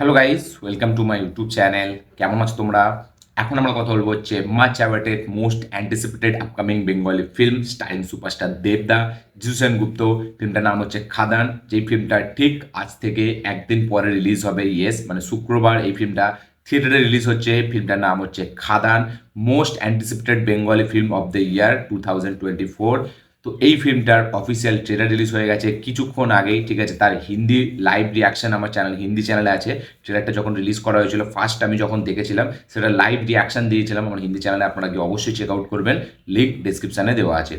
Hello guys, welcome to my YouTube channel. কেমন আছো তোমরা? এখন আমরা কথা বলবো হচ্ছে much awaited most anticipated upcoming Bengali film steering superstar দেবদা, যিশু সেনগুপ্ত। ফিল্মটার নাম হচ্ছে খাদান। যেই ফিল্মটা ঠিক আজ থেকে একদিন পরে রিলিজ হবে। ইয়েস, মানে শুক্রবার এই ফিল্মটা থিয়েটারে রিলিজ হচ্ছে। ফিল্মটার নাম হচ্ছে Khadaan, most anticipated Bengali film of the year 2024। তো এই ফিল্মটার অফিসিয়াল ট্রেলার রিলিজ হয়ে গেছে কিছুক্ষণ আগেই, ঠিক আছে। তার হিন্দি লাইভ রিয়াকশন আমার চ্যানেল, হিন্দি চ্যানেলে আছে। ট্রেলারটা যখন রিলিজ করা হয়েছিল ফার্স্ট আমি যখন দেখেছিলাম, সেটা লাইভ রিয়াকশন দিয়েছিলাম আমার হিন্দি চ্যানেলে। আপনারা গিয়ে অবশ্যই চেক আউট করবেন, লিঙ্ক ডিসক্রিপশানে দেওয়া আছে।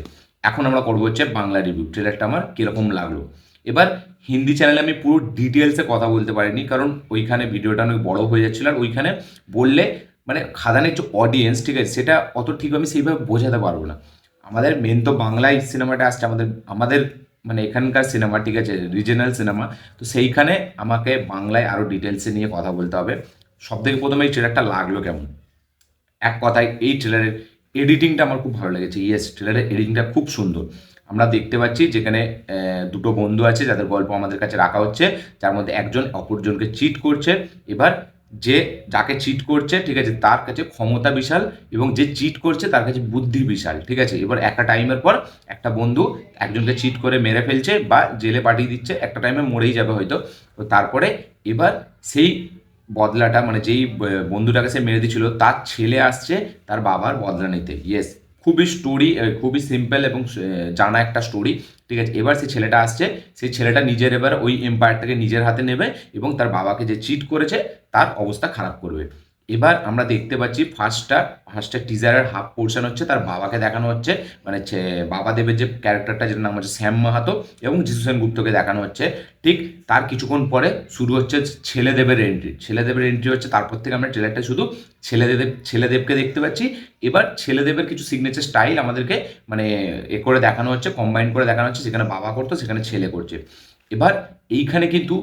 এখন আমরা করবো হচ্ছে বাংলা রিভিউ, ট্রেলারটা আমার কীরকম লাগলো। এবার হিন্দি চ্যানেলে আমি পুরো ডিটেলসে কথা বলতে পারিনি, কারণ ওইখানে ভিডিওটা অনেক বড় হয়ে যাচ্ছিল। আর ওইখানে বললে মানে খাদানের যে অডিয়েন্স, ঠিক আছে, সেটা অত ঠিক আমি সেইভাবে বোঝাতে পারবো না। আমাদের মেন তো বাংলায় সিনেমাটা আসছে, আমাদের আমাদের মানে এখানকার সিনেমা, ঠিক আছে, রিজনাল সিনেমা। তো সেইখানে আমাকে বাংলায় আরও ডিটেলসে নিয়ে কথা বলতে হবে। সব থেকে প্রথমে এই ট্রেলারটা লাগলো কেমন। এক কথায় এই ট্রেলারের এডিটিংটা আমার খুব ভালো লেগেছে। ইয়েস, ট্রেলারের এডিটিংটা খুব সুন্দর। আমরা দেখতে পাচ্ছি যেখানে দুটো বন্ধু আছে যাদের গল্প আমাদের কাছে রাখা হচ্ছে, যার মধ্যে একজন অপরজনকে চিট করছে। এবার যে যাকে চিট করছে, ঠিক আছে, তার কাছে ক্ষমতা বিশাল, এবং যে চিট করছে তার কাছে বুদ্ধি বিশাল, ঠিক আছে। এবার একটা টাইমের পর একটা বন্ধু একজনকে চিট করে মেরে ফেলছে বা জেলে পাঠিয়ে দিচ্ছে, একটা টাইমে মরেই যাবে হয়তো। তো তারপরে এবার সেই বদলাটা, মানে যেই বন্ধুটাকে সে মেরে দিয়েছিল তার ছেলে আসছে তার বাবার বদলা নিতে। ইয়েস, খুবই স্টোরি, খুবই সিম্পল এবং জানা একটা স্টোরি, ঠিক আছে। এবার সেই ছেলেটা আসছে, সেই ছেলেটা নিজের এবার ওই এম্পায়ারটাকে নিজের হাতে নেবে এবং তার বাবাকে যে চিট করেছে তার অবস্থা খারাপ করবে। এবার আমরা দেখতে পাচ্ছি ফার্স্টটা টিজারের হাফ পোর্শন হচ্ছে তার বাবাকে দেখানো হচ্ছে, মানে বাবা দেবের যে ক্যারেক্টারটা, যেটার নাম হচ্ছে শ্যাম মাহাতো, এবং যিশু সেনগুপ্তকে দেখানো হচ্ছে। ঠিক তার কিছুক্ষণ পরে শুরু হচ্ছে ছেলেদেবের এন্ট্রি। ছেলেদেবের এন্ট্রি হচ্ছে, তারপর থেকে আমরা ট্রেলারটা শুধু ছেলেদেবকে দেখতে পাচ্ছি। এবার ছেলেদেবের কিছু সিগনেচার স্টাইল আমাদেরকে মানে করে দেখানো হচ্ছে, কম্বাইন করে দেখানো হচ্ছে। যেখানে বাবা করতো সেখানে ছেলে করছে। এবার এইখানে কিন্তু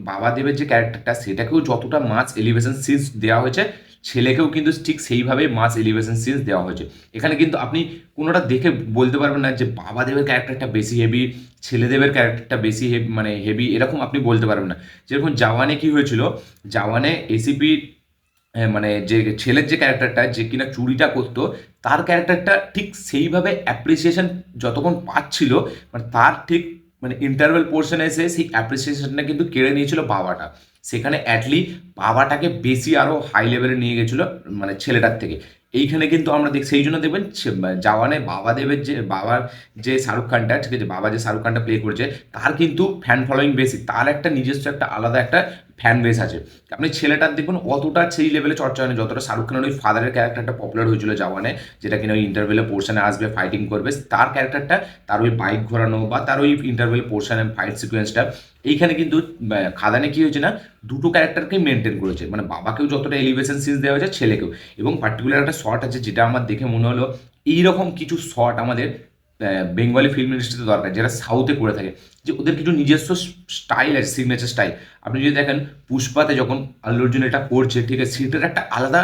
বাবা দেবের যে ক্যারেক্টারটা, সেটাকেও যতটা মাস এলিভেশন সিনস দেওয়া হয়েছে, ছেলেকেও কিন্তু ঠিক সেইভাবে মাস এলিভেশন সিনস দেওয়া হয়েছে। এখানে কিন্তু আপনি কোনোটা দেখে বলতে পারবেন না যে বাবা দেবের ক্যারেক্টারটা বেশি হেভি, ছেলেদেবের ক্যারেক্টারটা বেশি হেভি, মানে হেভি এরকম আপনি বলতে পারবেন না। যেরকম জওয়ানে কি হয়েছিল, জওয়ানে এসিপি মানে যে ছেলের যে ক্যারেক্টারটা, যে কিনা চুরিটা করতো, তার ক্যারেক্টারটা ঠিক সেইভাবে অ্যাপ্রিসিয়েশন যতক্ষণ পাচ্ছিল, মানে তার ঠিক মানে ইন্টারভেল পোর্শনে এসে সেই অ্যাপ্রিসিয়েশনটা কিন্তু কেড়ে নিয়েছিল বাবাটা। সেখানে অ্যাটলি বাবাটাকে বেশি আরও হাই লেভেলে নিয়ে গেছিলো মানে ছেলেটার থেকে। এইখানে কিন্তু আমরা সেই জন্য দেখবেন জওয়ানে বাবা দেবের যে বাবার যে শাহরুখ খানটা, ঠিক আছে, বাবা যে শাহরুখ খানটা প্লে করেছে, তার কিন্তু ফ্যান ফলোয়িং বেশি, তার একটা নিজস্ব একটা আলাদা একটা ফ্যান বেস আছে। আপনি ছেলেটার দেখুন অতটা সেই লেভেলে চর্চা হয়নি যতটা শাহরুখ খানের ওই ফাদারের ক্যারেক্টারটা পপুলার হয়েছিল জওয়ানে, যেটা কিনা ওই ইন্টারভেলে পোর্শনে আসবে, ফাইটিং করবে। তার ক্যারেক্টারটা, তার ওই বাইক ঘোরানো বা তার ওই ইন্টারভেল পোর্শনে ফাইট সিকোয়েন্সটা, এইখানে কিন্তু খাদানে কি হয়েছে না, দুটো ক্যারেক্টারকেই মেনটেন করেছে। মানে বাবাকেও যতটা এলিভেশন সিনস দেওয়া হয়েছে, ছেলেকেও। এবং পার্টিকুলার একটা শট আছে যেটা আমার দেখে মনে হলো এইরকম কিছু শট আমাদের বেঙ্গলি ফিল্ম ইন্ডাস্ট্রিতে দরকার, যেটা সাউথে করে থাকে। যে ওদের কিছু নিজস্ব স্টাইল আছে, সিগনেচার স্টাইল। আপনি যদি দেখেন পুষ্পাতে যখন আল্লু অর্জুন এটা করছে, ঠিক আছে, সেটার একটা আলাদা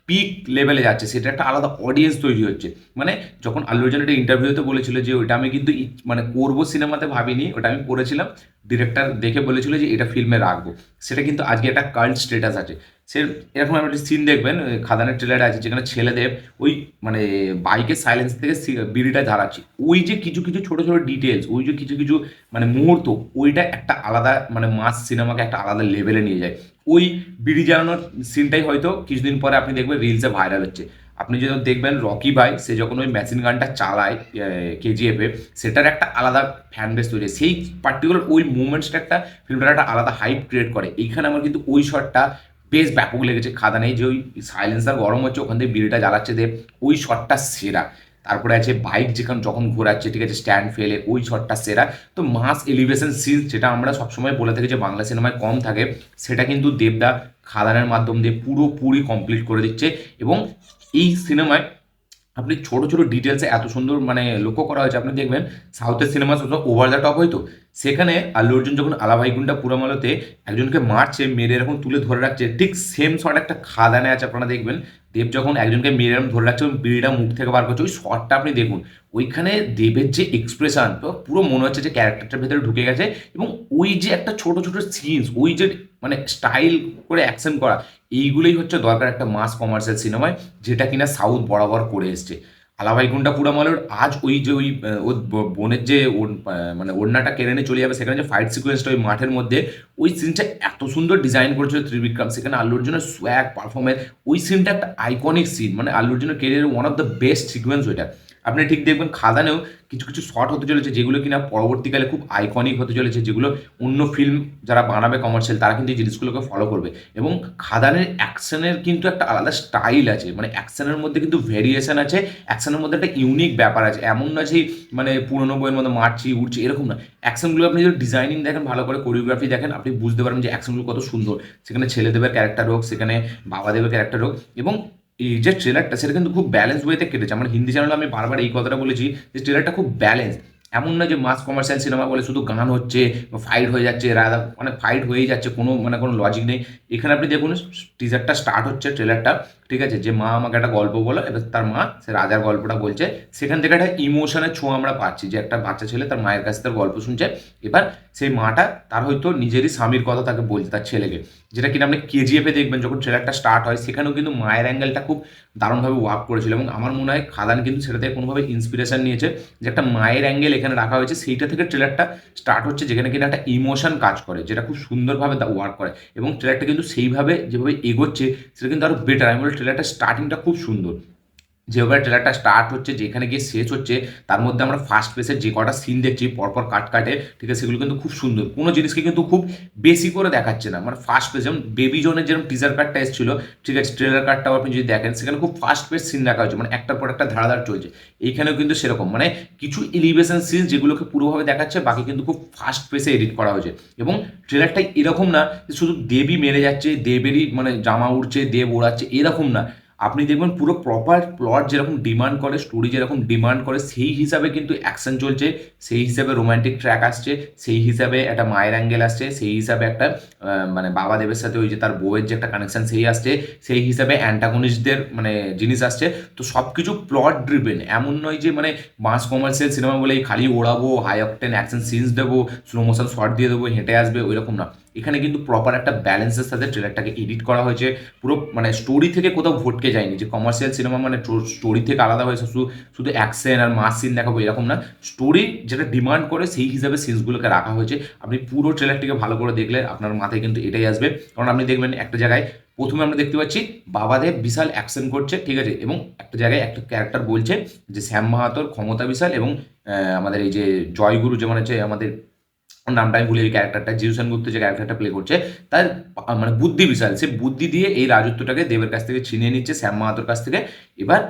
পিক লেভেলে যাচ্ছে, সেটা একটা আলাদা অডিয়েন্স তৈরি হচ্ছে। মানে যখন আল্লু অর্জুন একটা ইন্টারভিউতে বলেছিল যে ওইটা আমি কিন্তু মানে করবো সিনেমাতে ভাবিনি, ওটা আমি করেছিলাম, ডিরেক্টর দেখে বলেছিল যে এটা ফিল্মে রাখবো, সেটা কিন্তু আজকে একটা কাল্ট স্টেটাস আছে। সে এরকম একটা সিন দেখবেন খাদানের ট্রেলারে আছে, যেখানে ছেলেদেব ওই মানে বাইকের সাইলেন্স থেকে বিড়িটা ধারাচ্ছে। ওই যে কিছু কিছু ছোটো ছোটো ডিটেলস, ওই যে কিছু কিছু মানে মুহূর্ত, ওইটা একটা আলাদা মানে মাস সিনেমাকে একটা আলাদা লেভেলে নিয়ে যায়। ওই বিড়ি জ্বালানোর সিনটাই হয়তো কিছুদিন পরে আপনি দেখবেন রিলসে ভাইরাল হচ্ছে। আপনি যখন দেখবেন রকি ভাই, সে যখন ওই মেশিন গানটা চালায় কেজিএফে, সেটার একটা আলাদা ফ্যান বেস তৈরি হয়। সেই পার্টিকুলার ওই মুভমেন্টসটা একটা ফিল্মটার একটা আলাদা হাইপ ক্রিয়েট করে। এইখানে আমার কিন্তু ওই শটটা বেশ ব্যাপক লেগেছে। খাদানেই যে ওই সাইলেন্সার গরম হচ্ছে, ওখান থেকে বিড়িটা জ্বালাচ্ছে দেব, ওই শটটা সেরা। তারপরে আছে বাইক যখন ঘোরাচ্ছে, ঠিক আছে, স্ট্যান্ড ফেলে, ওই শটটা সেরা। তো মাস এলিভেশন সিন, যেটা আমরা সবসময় বলে থাকি যে বাংলা সিনেমায় কম থাকে, সেটা কিন্তু দেবদা খাদানের মাধ্যম দিয়ে পুরোপুরি কমপ্লিট করে দিচ্ছে। এবং এই সিনেমায় আপনি ছোট ছোট ডিটেলসে এত সুন্দর মানে লক্ষ্য করা হয়েছে। আপনি দেখবেন সাউথের সিনেমা সব ওভার দ্য টপ হয়তো, সেখানে আল্লু অর্জুন যখন আলাভাইকুন্ডা পুরামালোতে একজনকে মারছে, মেরে এরকম তুলে ধরে রাখছে, ঠিক সেম শট একটা খাদানে আছে, আপনারা দেখবেন দেব যখন একজনকে মেরে এরকম ধরে রাখছে এবং বিড়িটা মুখ থেকে বার করছে, ওই শটটা আপনি দেখুন। ওইখানে দেবের যে এক্সপ্রেশন, তো পুরো মনে হচ্ছে যে ক্যারেক্টারটার ভেতরে ঢুকে গেছে। এবং ওই যে একটা ছোট ছোট সিনস, ওই যে মানে স্টাইল করে অ্যাকশন করা, এইগুলোই হচ্ছে দরকার একটা মাস কমার্শিয়াল সিনেমায়, যেটা কিনা সাউথ বরাবর করে এসছে। আলাভাইকুন্ডা পুরামালোর আজ ওই যে ওই ওর বোনের যে মানে ওড়নাটা কেড়ে নিয়ে চলে যাবে, সেখানে যে ফাইট সিকোয়েন্সটা ওই মাঠের মধ্যে, ওই সিনটা এত সুন্দর ডিজাইন করেছিল ত্রিবিক্রম। সেখানে আল্লু অর্জুনের সোয়াগ পারফরমেন্স, ওই সিনটা একটা আইকনিক সিন, মানে আল্লু অর্জুনের কেরিয়ারের one of the best sequence ওইটা। আপনি ঠিক দেখবেন খাদানেও কিছু কিছু শট হতে চলেছে যেগুলো কিনা পরবর্তীকালে খুব আইকনিক হতে চলেছে, যেগুলো অন্য ফিল্ম যারা বানাবে কমার্শিয়াল তারা কিন্তু এই জিনিসগুলোকে ফলো করবে। এবং খাদানের অ্যাকশনের কিন্তু একটা আলাদা স্টাইল আছে, মানে অ্যাকশনের মধ্যে কিন্তু ভেরিয়েশন আছে, অ্যাকশনের মধ্যে একটা ইউনিক ব্যাপার আছে। এমন না যে মানে পুরোনো বইয়ের মধ্যে মারছি উঠছি এরকম না। অ্যাকশনগুলো আপনি যদি ডিজাইনিং দেখেন, ভালো করে কোরিওগ্রাফি দেখেন, আপনি বুঝতে পারবেন যে অ্যাকশনগুলো কত সুন্দর। সেখানে ছেলেদেবের ক্যারেক্টার হোক, সেখানে বাবাদেবের ক্যারেক্টার হোক, এবং এই যে ট্রেলারটা সেটা কিন্তু খুব ব্যালেন্স ওয়েতে কেটেছে। আমার হিন্দি চ্যানেলে আমি বারবার এই কথাটা বলেছি যে ট্রেলারটা খুব ব্যালেন্স। এমন না যে মাস কমার্শিয়াল সিনেমা বলে শুধু গান হচ্ছে বা ফাইট হয়ে যাচ্ছে, রাধা মানে ফাইট হয়েই যাচ্ছে, কোনো মানে কোনো লজিক নেই। এখানে আপনি দেখুন টিজারটা স্টার্ট হচ্ছে, ট্রেলারটা, ঠিক আছে, যে মা আমাকে একটা গল্প বলো, এবার তার মা সে রাজার গল্পটা বলছে, সেখান থেকে একটা ইমোশনের ছোঁয়া আমরা পাচ্ছি, যে একটা বাচ্চা ছেলে তার মায়ের কাছে তার গল্প শুনছে। এবার সেই মাটা তার হয়তো নিজেরই স্বামীর কথা তাকে বলছে তার ছেলেকে, যেটা কিনা আপনি কেজিএফে দেখবেন যখন ট্রেলারটা স্টার্ট হয়, সেখানেও কিন্তু মায়ের অ্যাঙ্গেলটা খুব দারুণভাবে ওয়ার্ক করেছিল। এবং আমার মনে হয় খাদান কিন্তু সেটা থেকে কোনোভাবে ইন্সপিরেশন নিয়েছে, যে একটা মায়ের অ্যাঙ্গেল এখানে রাখা হয়েছে, সেইটা থেকে ট্রেলারটা স্টার্ট হচ্ছে, যেখানে কিনা একটা ইমোশন কাজ করে, যেটা খুব সুন্দরভাবে ওয়ার্ক করে। এবং ট্রেলারটা কিন্তু সেইভাবে যেভাবে এগোচ্ছে সেটা কিন্তু আরও বেটার। আমি বলি ট্রেলারটা স্টার্টিংটা খুব সুন্দর, যেভাবে ট্রেলারটা স্টার্ট হচ্ছে, যেখানে গিয়ে শেষ হচ্ছে, তার মধ্যে আমরা ফার্স্ট পেসের যে কটা সিন দেখছি পরপর কাটে, ঠিক আছে, সেগুলো কিন্তু খুব সুন্দর। কোনো জিনিসকে কিন্তু খুব বেশি করে দেখাচ্ছে না, মানে ফার্স্ট পেস, যেমন বেবি জোনের যেরকম টিজার কার্ডটা এসেছিল, ঠিক আছে, ট্রেলার কার্ডটাও আপনি যদি দেখেন, সেখানে খুব ফার্স্ট পেস সিন রাখা হয়েছে, মানে একটার পর একটা ধারাধার চলছে। এইখানেও কিন্তু সেরকম, মানে কিছু এলিভেশন সিন যেগুলোকে পুরোভাবে দেখাচ্ছে, বাকি কিন্তু খুব ফাস্ট পেসে এডিট করা হয়েছে। এবং ট্রেলারটা এরকম না যে শুধু দেবই মেরে যাচ্ছে, দেবেরই মানে জামা উড়ছে, দেব ওড়াচ্ছে, এরকম না। আপনি দেখবেন পুরো প্রপার প্লট যেরকম ডিমান্ড করে, স্টোরি যেরকম ডিমান্ড করে, সেই হিসাবে কিন্তু অ্যাকশন চলছে, সেই হিসাবে রোম্যান্টিক ট্র্যাক আসছে, সেই হিসাবে একটা মায়ের অ্যাঙ্গেল আসছে, সেই হিসাবে একটা মানে বাবা দেবের সাথে ওই যে তার বউয়ের যে একটা কানেকশন সেই আসছে, সেই হিসাবে অ্যান্টাগনিস্টদের মানে জিনিস আসছে। তো সব কিছু প্লট ড্রিভেন, এমন নয় যে মানে মাস কমার্শিয়াল সিনেমা বলেই খালি ওড়াবো, হাই অকটেন অ্যাকশন সিনস দেবো, স্লো মোশন শর্ট দিয়ে দেবো, হেঁটে আসবে, ওই রকম না। এখানে কিন্তু প্রপার একটা ব্যালেন্সের সাথে ট্রেলারটাকে এডিট করা হয়েছে, পুরো মানে স্টোরি থেকে কোথাও ভটকে যায়নি, যে কমার্শিয়াল সিনেমা মানে স্টোরি থেকে আলাদা হয়েছে শুধু শুধু অ্যাকশন আর মাস সিন দেখাবো এরকম না। স্টোরি যেটা ডিমান্ড করে সেই হিসাবে সিনসগুলোকে রাখা হয়েছে। আপনি পুরো ট্রেলারটিকে ভালো করে দেখলে আপনার মাথায় কিন্তু এটাই আসবে। কারণ আপনি দেখবেন একটা জায়গায় প্রথমে আমরা দেখতে পাচ্ছি বাবাদেব বিশাল অ্যাকশন করছে, ঠিক আছে, এবং একটা জায়গায় একটা ক্যারেক্টার বলছে যে শ্যাম মাহাতোর ক্ষমতা বিশাল, এবং আমাদের এই যে জয়গুরু যেমন হচ্ছে আমাদের ওর নামটা আমি ভুলে, এই ক্যারেক্টারটা জিউ সেনগুপ্ত যে ক্যারেক্টারটা প্লে করছে, তার মানে বুদ্ধি বিশাল, সে বুদ্ধি দিয়ে এই রাজত্বটাকে দেবের কাছ থেকে ছিনিয়ে নিচ্ছে, শ্যাম মাহাতোর কাছ থেকে। এবার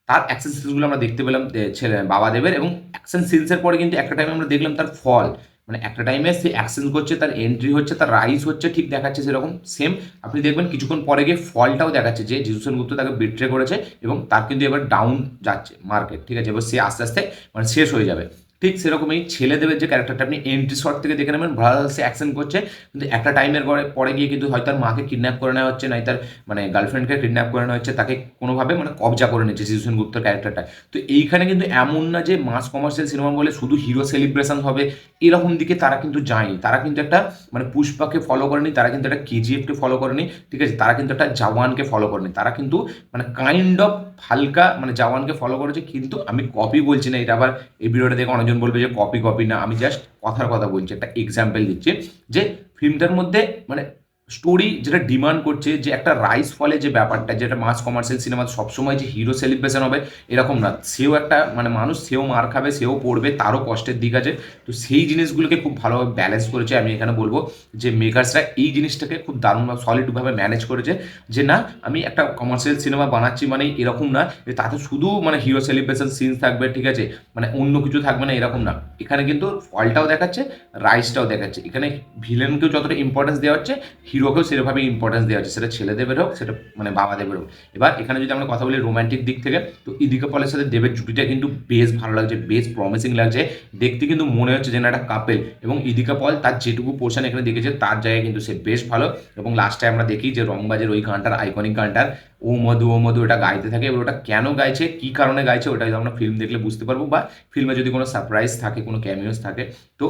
তার অ্যাকশন সিনসগুলো আমরা দেখতে পেলাম ছেলে বাবা দেবের, এবং অ্যাকশন সিনসের পরে কিন্তু একটা টাইমে আমরা দেখলাম তার ফল, মানে একটা টাইমে সে অ্যাকশন করছে, তার এন্ট্রি হচ্ছে, তার রাইজ হচ্ছে, ঠিক দেখাচ্ছে সেরকম সেম। আপনি দেখবেন কিছুক্ষণ পরে গিয়ে ফলটাও দেখাচ্ছে, যে জিউ সেনগুপ্ত তাকে বিট্রে করেছে, এবং তার কিন্তু এবার ডাউন যাচ্ছে মার্কেট, ঠিক আছে, এবার সে আস্তে আস্তে মানে শেষ হয়ে যাবে। ঠিক সেরকমই ছেলেদেবের যে ক্যারেক্টারটা আপনি এন্ট্রি শট থেকে দেখে নেবেন, সে অ্যাকশন করছে, কিন্তু একটা টাইমের পরে গিয়ে কিন্তু হয়তো তার মাকে কিডন্যাপ করে নেওয়া হচ্ছে, নাই তার মানে গার্লফ্রেন্ডকে কিডন্যাপ করে নেওয়া হচ্ছে, তাকে কোনোভাবে মানে কবজা করে নিচ্ছে জিউ সেনগুপ্তর ক্যারেক্টারটা। তো এইখানে কিন্তু এমন না যে মাস কমার্শিয়াল সিনেমা বলে শুধু হিরো সেলিব্রেশন হবে, এরকম দিকে তারা কিন্তু যায়নি। তারা কিন্তু একটা মানে পুষ্পাকে ফলো করেনি, তারা কিন্তু একটা কেজিএফকে ফলো করেনি, ঠিক আছে, তারা কিন্তু একটা জওয়ানকে ফলো করেনি, তারা কিন্তু মানে কাইন্ড অফ হালকা মানে জওয়ানকে ফলো করেছে। কিন্তু আমি কপি বলছি না, এটা আবার এই ভিডিওটা দেখে অনেকজন বলবে যে কপি কপি না, আমি জাস্ট কথার কথা বলছি, একটা এক্সাম্পল দিচ্ছি, যে ফিল্মটার মধ্যে মানে স্টোরি যেটা ডিমান্ড করছে, যে একটা রাইস ফলে যে ব্যাপারটা, যেটা মাস কমার্শিয়াল সিনেমা সবসময় যে হিরো সেলিব্রেশন হবে এরকম না, সেও একটা মানে মানুষ, সেও মার খাবে, সেও পড়বে, তারও কষ্টের দিক আছে। তো সেই জিনিসগুলোকে খুব ভালোভাবে ব্যালেন্স করেছে। আমি এখানে বলবো যে মেকার্সরা এই জিনিসটাকে খুব দারুণভাবে সলিডভাবে ম্যানেজ করেছে, যে না আমি একটা কমার্শিয়াল সিনেমা বানাচ্ছি মানে এরকম না যে তাতে শুধু মানে হিরো সেলিব্রেশন সিনস থাকবে, ঠিক আছে, মানে অন্য কিছু থাকবে না, এরকম না। এখানে কিন্তু ফলটাও দেখাচ্ছে, রাইসটাও দেখাচ্ছে। এখানে ভিলেনকেও যতটা ইম্পর্টেন্স দেওয়া হচ্ছে, হিরোকেও সেরকমভাবে ইম্পর্টেন্স দেওয়া হচ্ছে, সেটা ছেলেদেবের হোক সেটা মানে বাবাদেবের হোক। এবার এখানে যদি আমরা কথা বলি রোম্যান্টিক দিক থেকে, তো ইদিকা পলের সাথে দেবের জুটিটা কিন্তু বেশ ভালো লাগছে, বেশ প্রমিসিং লাগছে, দেখতে কিন্তু মনে হচ্ছে যেন একটা কাপেল। এবং ইদিকা পল তার যেটুকু পোর্শন এখানে দেখেছে তার জায়গায় কিন্তু সে বেশ ভালো। এবং লাস্টে আমরা দেখি যে রংবাজের ওই গানটার, আইকনিক গানটার ও মধু ওটা গাইতে থাকে, এবার ওটা কেন গাইছে, কি কারণে গাইছে, ওটা আমরা ফিল্ম দেখলে বুঝতে পারবো, বা ফিল্মে যদি কোনো সারপ্রাইজ থাকে, কোনো ক্যামিওস থাকে। তো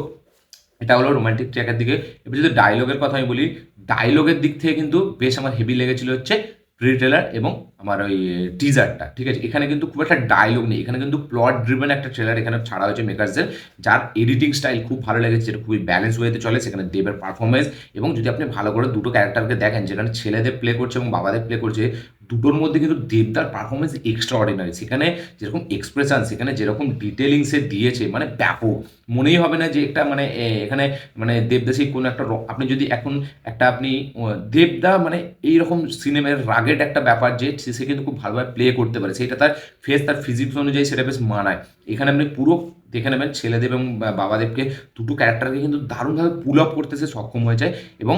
এটা হলো রোমান্টিক ট্র্যাকের দিকে। এবার যদি ডায়লগের কথা আমি বলি, ডায়লগের দিক থেকে কিন্তু বেশ আমার হেভি লেগেছিল হচ্ছে প্রি ট্রেলার এবং আমার ওই টিজারটা, ঠিক আছে। এখানে কিন্তু খুব একটা ডায়লগ নেই, এখানে কিন্তু প্লট ড্রিভেন একটা ট্রেলার এখানে ছাড়া হয়েছে মেকার্সদের, যার এডিটিং স্টাইল খুব ভালো লেগেছে, যেটা খুবই ব্যালেন্স ওয়েতে চলে। সেখানে দেবের পারফরমেন্স, এবং যদি আপনি ভালো করে দুটো ক্যারেক্টারকে দেখেন, যেখানে ছেলেদের প্লে করছে এবং বাবাদের প্লে করছে, দুটোর মধ্যে কিন্তু দেবদার পারফরমেন্স এক্সট্রা অর্ডিনারি। সেখানে যেরকম এক্সপ্রেশন, সেখানে যেরকম ডিটেলিংসে দিয়েছে, মানে ব্যাপক, মনেই হবে না যে একটা মানে এখানে মানে দেবদাসী কোনো একটা আপনি যদি এখন একটা আপনি দেবদা মানে এইরকম সিনেমার রাগেড একটা ব্যাপার যে সে কিন্তু খুব ভালোভাবে প্লে করতে পারে, সেটা তার ফেস, তার ফিজিক্স অনুযায়ী সেটা বেশ মানায়। এখানে আপনি পুরো দেখে নেবেন ছেলেদেব এবং বাবাদেবকে, দুটো ক্যারেক্টারকে কিন্তু দারুণভাবে পুল আপ করতে সে সক্ষম হয়েছে। এবং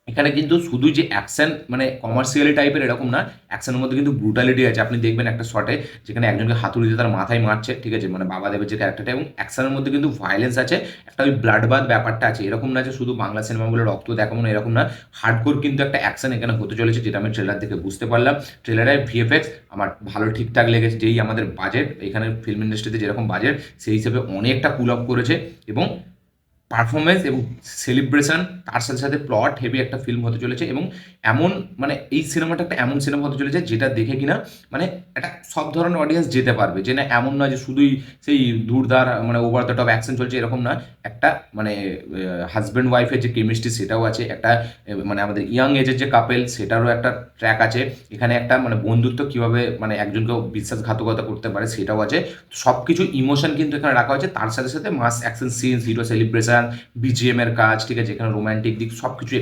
এখানে কিন্তু শুধু যে অ্যাকশন মানে কমার্শিয়ালি টাইপের এরকম না, অ্যাকশনের মধ্যে কিন্তু ব্রুটালিটি আছে। আপনি দেখবেন একটা শটে যেখানে একজনকে হাতুড়ি দিয়ে তার মাথায় মারছে, ঠিক আছে, মানে বাবাদেবের যে ক্যারেক্টারটা, এবং অ্যাকশনের মধ্যে কিন্তু ভায়োলেন্স আছে, একটা ওই ব্লাড বাথ ব্যাপারটা আছে। এরকম না যে শুধু বাংলা সিনেমাগুলো রক্ত দেখাবো না, এরকম না, হার্ডকোর কিন্তু একটা অ্যাকশন এখানে হতে চলেছে, যেটা আমি ট্রেলার দেখে বুঝতে পারলাম। ট্রেলারের ভিএফএক্স আমার ভালো ঠিকঠাক লেগেছে, যেই আমাদের বাজেট এখানে ফিল্ম ইন্ডাস্ট্রিতে যেরকম বাজেট, সেই হিসেবে অনেকটা পুল আপ করেছে। এবং পারফরমেন্স এবং সেলিব্রেশন, তার সাথে সাথে প্লট হেভি একটা ফিল্ম হতে চলেছে। এবং এমন মানে এই সিনেমাটা একটা এমন সিনেমা হতে চলেছে যেটা দেখে কিনা মানে একটা সব ধরনের অডিয়েন্স যেতে পারবে, যে না এমন নয় যে শুধুই সেই ধুরধার মানে ওভার দ্য টপ অ্যাকশন চলছে, এরকম না। একটা মানে হাজব্যান্ড ওয়াইফের যে কেমিস্ট্রি সেটাও আছে, একটা মানে আমাদের ইয়াং এজের যে কাপেল সেটারও একটা ট্র্যাক আছে এখানে, একটা মানে বন্ধুত্ব কীভাবে মানে একজনকেও বিশ্বাসঘাতকতা করতে পারে সেটাও আছে। সব কিছু ইমোশন কিন্তু এখানে রাখা হয়েছে, তার সাথে সাথে mass action scenes, hero celebration, BGM এর কাজ, ঠিক আছে, এখানে রোমান্টিক দিক সব কিছু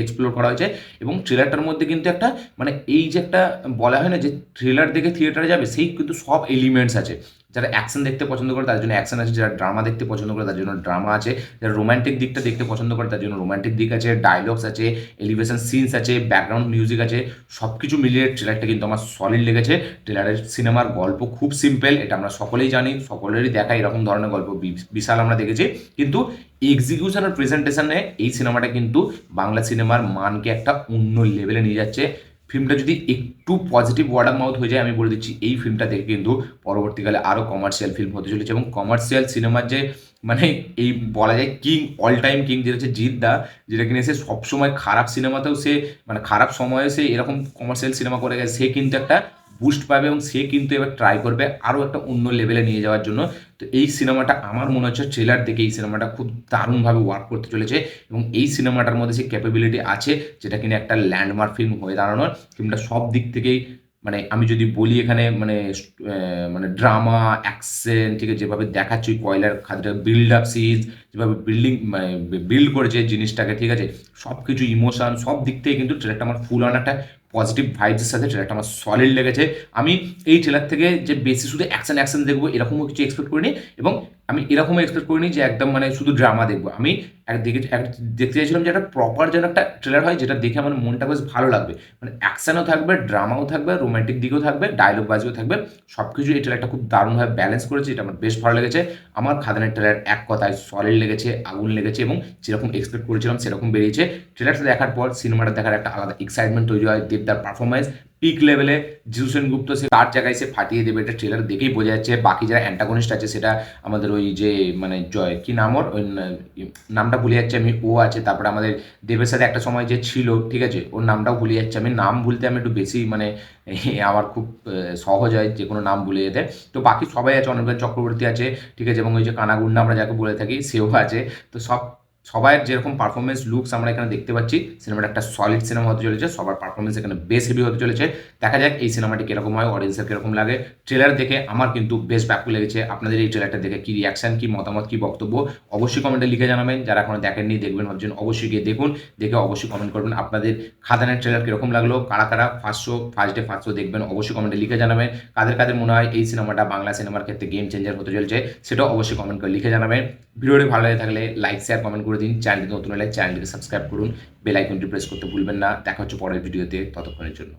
এক্সপ্লোর করা হয়েছে। এবং ট্রেলারটার মধ্যে কিন্তু একটা মানে এই যে একটা বলা হয় না যে ট্রেলার দেখে থিয়েটারে যাবে, সেই কিন্তু সব এলিমেন্টস আছে। যারা অ্যাকশন দেখতে পছন্দ করে তার জন্য অ্যাকশন আছে, যারা ড্রামা দেখতে পছন্দ করে তার জন্য ড্রামা আছে, যারা রোমান্টিক দিকটা দেখতে পছন্দ করে তার জন্য রোমান্টিক দিক আছে, ডায়লগস আছে, এলিভেশন সিনস আছে, ব্যাকগ্রাউন্ড মিউজিক আছে, সব কিছু মিলিয়ে ট্রেলারটা কিন্তু আমার সলিড লেগেছে। ট্রেলারের সিনেমার গল্প খুব সিম্পল, এটা আমরা সকলেই জানি, সকলেরই দেখা এরকম ধরনের গল্প বিশাল আমরা দেখেছি, কিন্তু এক্সিকিউশন আর প্রেজেন্টেশনে এই সিনেমাটা কিন্তু বাংলা সিনেমার মানকে একটা অন্য লেভেলে নিয়ে যাচ্ছে। ফিল্মটা যদি একটু পজিটিভ ওয়ার্ড অফ মাউথ হয়ে যায়, আমি বলে দিচ্ছি এই ফিল্মটা দেখে কিন্তু পরবর্তীকালে আরও কমার্শিয়াল ফিল্ম হতে চলেছে। এবং কমার্শিয়াল সিনেমার যে মানে এই বলা যায় কিং, অল টাইম কিং, যেটা হচ্ছে জিৎ দা, যেটা কিনে সে সবসময় খারাপ সিনেমাতেও সে মানে খারাপ সময়ে সে এরকম কমার্শিয়াল সিনেমা করে গেছে, সে কিন্তু একটা বুস্ট পাবে এবং সে কিন্তু এবার ট্রাই করবে আরও একটা অন্য লেভেলে নিয়ে যাওয়ার জন্য। তো এই সিনেমাটা আমার মনে হচ্ছে ট্রেলার দেখে এই সিনেমাটা খুব দারুণভাবে ওয়ার্ক করতে চলেছে, এবং এই সিনেমাটার মধ্যে সেই ক্যাপাবিলিটি আছে যেটা কিনা একটা ল্যান্ডমার্ক ফিল্ম হয়ে দাঁড়ানোর। ফিল্মটা সব দিক থেকেই মানে আমি যদি বলি এখানে মানে মানে ড্রামা, অ্যাকশন, ঠিক আছে, যেভাবে দেখাচ্ছি কয়লার খাদটা বিল্ড আপ সিরিজ, যেভাবে মানে বিল্ড করেছে জিনিসটাকে, ঠিক আছে, সব কিছু ইমোশন সব দিক থেকে কিন্তু ট্রেলারটা আমার ফুল অন একটা পজিটিভ ভাইবসের সাথে ট্রেলারটা আমার সলিড লেগেছে। আমি এই ট্রেলার থেকে যে বেশি শুধু অ্যাকশন অ্যাকশন দেখবো এরকমও কিছু এক্সপেক্ট করিনি, এবং আমি এরকমও এক্সপেক্ট করিনি যে একদম মানে শুধু ড্রামা দেখবো। আমি দেখতে চাইছিলাম যে একটা প্রপার যেন একটা ট্রেলার হয় যেটা দেখে আমার মনটা বেশ ভালো লাগবে, মানে অ্যাকশনও থাকবে, ড্রামাও থাকবে, রোমান্টিক দিকেও থাকবে, ডায়লগ বাজিও থাকবে, সব কিছু এই ট্রেলারটা খুব দারুণভাবে ব্যালেন্স করেছে, এটা আমার বেশ ভালো লেগেছে। আমার খাদানের ট্রেলার এক কথায় সলিড লেগেছে, আগুন লেগেছে, এবং যেরকম এক্সপেক্ট করেছিলাম সেরকম বেরিয়েছে। ট্রেলারটা দেখার পর সিনেমাটা দেখার একটা আলাদা এক্সাইটমেন্ট তৈরি হয়। দেবদার পারফরমেন্স পিক লেভেলে, জিতু সেনগুপ্ত সে তার জায়গায় সে ফাটিয়ে দেবে, এটা ট্রেলার দেখেই বোঝা যাচ্ছে। বাকি যারা অ্যান্টাগনিস্ট আছে সেটা আমাদের ওই যে মানে জয় কি নাম ওর, ওই নামটা ভুলে যাচ্ছে আমি, ও আছে, তারপরে আমাদের দেবের সাথে একটা সময় যে ছিল, ঠিক আছে, ওর নামটাও ভুলে যাচ্ছে আমি, নাম ভুলতে আমি একটু বেশি মানে আমার খুব সহজ হয় যে কোনো নাম ভুলে যেতে। তো বাকি সবাই আছে, অনির্বাণ চক্রবর্তী আছে, ঠিক আছে, এবং ওই যে কানাগুন্ডা আমরা যাকে বলে থাকি সেও আছে। তো সবাইয়ের যেরকম পারফরমেন্স লুকস আমরা এখানে দেখতে পাচ্ছি, সিনেমাটা একটা সলিড সিনেমা হতে চলেছে, সবার পারফরমেন্স এখানে বেশ হেভি হতে চলেছে। দেখা যাক এই সিনেমাটি কীরকম হয়, অডিয়েন্সের কীরকম লাগে। ট্রেলার দেখে আমার কিন্তু বেশ ব্যাপক লেগেছে। আপনাদের এই ট্রেলারটা দেখে কী রিয়াকশান, কী মতামত, কী বক্তব্য অবশ্যই কমেন্টে লিখে জানাবেন। যারা এখনো দেখেননি, দেখবেন ভাবছেন, অবশ্যই গিয়ে দেখুন, দেখে অবশ্যই কমেন্ট করবেন আপনাদের খাদানের ট্রেলার কীরকম লাগলো, কারা কারা ফার্স্ট ডে ফার্স্ট শো দেখবেন অবশ্যই কমেন্টে লিখে জানাবেন। কাদের কাদের মনে হয় এই সিনেমাটা বাংলা সিনেমার ক্ষেত্রে গেম চেঞ্জার হতে চলছে সেটাও অবশ্যই কমেন্ট করে লিখে জানাবেন। ভিডিওটি ভালো লাগে থাকলে লাইক শেয়ার কমেন্ট করে দিন। চ্যানেলটি নতুন হলে চ্যানেলটিকে সাবস্ক্রাইব করুন, বেল আইকনটি প্রেস করতে ভুলবেন না। দেখা হচ্ছে পরের ভিডিওতে, ততক্ষণের জন্য।